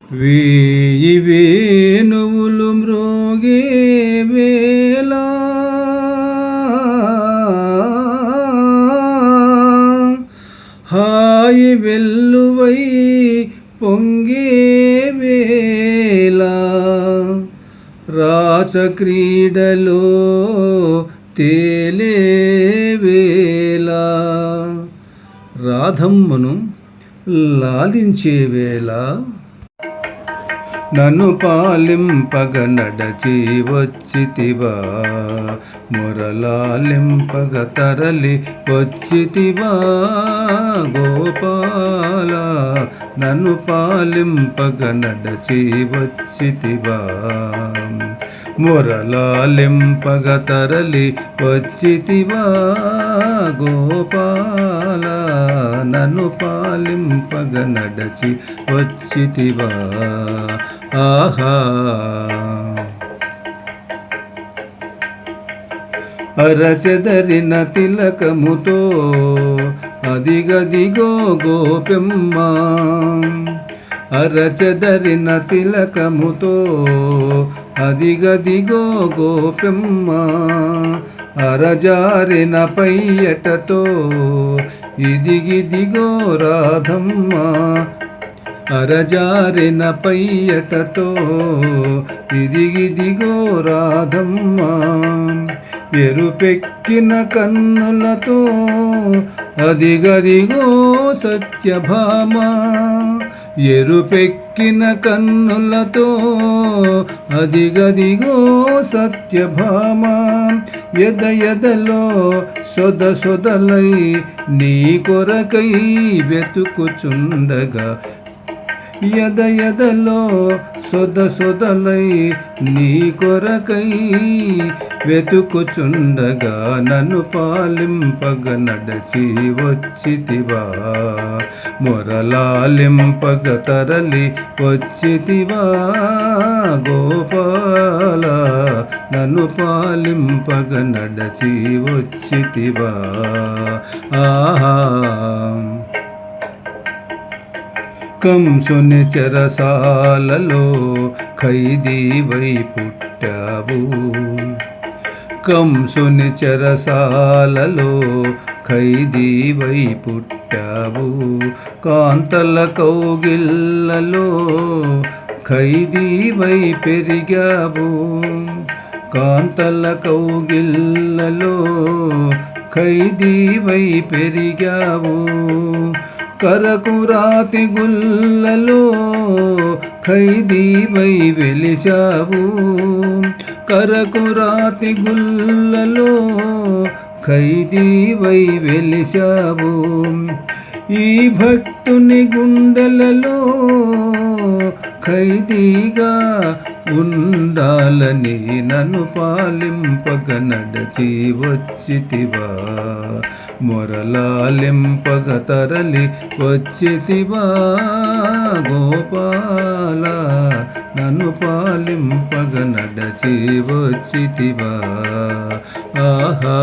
వేయి వేణువులు మ్రోగే వేళ హాయి వెల్లువై పొంగే వేళ రాసక్రీడలో తేలే వేళ రాధమ్మను లాలించే వేళ నన్ను పాలింపగ నడచి వచ్చితివా మురళాలింపగ తరలి వచ్చితివా గోపాల నన్ను పాలింపగ నడచి వచ్చితివా మురళాలింపగ తరలి వచ్చితివా గోపాల నన్ను పాలింపగ నడచి వచ్చితివా ఆహా అరచెదరిన తిలకముతో అదిగదిగో గోపెమ్మ అరచెదరిన తిలకముతో అదిగదిగో గోపెమ్మ అరజారిన పయ్యటతో ఇదిగిదిగో రాధమ్మ అరజారిన పయ్యటతో ఇదిగిదిగో రాధమ్మ ఎరుపెక్కిన కన్నులతో అదిగదిగో సత్యభామ ఎరుపెక్కిన కన్నులతో అదిగదిగో సత్యభామ ఎదలో సొదలై నీ కొరకై వెతుకుచుండగా ఎదలో సొదలై నీ కొరకై వెతుకుచుండగా నన్ను పాలింపగ నడచి వచ్చితివా మురళాలింపగ తరలి వచ్చితివా గోపాల నన్ను పాలింపగ నడచి వచ్చితివా ఆహా కంసుని చెరసాలలో ఖైదీవై పుట్టావు కంసుని చెరసాలలో ఖైదీవై పుట్టావు కాంతల కౌగిళ్ళలో ఖైదీవై పెరిగావు కాంతల కౌగిళ్ళలో ఖైదీవై పెరిగావు కరకురాతి గుల్లలో ఖైదీవై వెలిశావు కరకురాతి గుల్లలో ఖైదీవై వెలిశావు ఈ భక్తుని గుండెలలో ఖైదీగా ఉండాలని నన్ను పాలింపగ నడచి వచ్చితివా మురళాలింపగ తరలి వచ్చితివా గోపాల నన్ను పాలింపగ నడచి వచ్చితివా ఆహా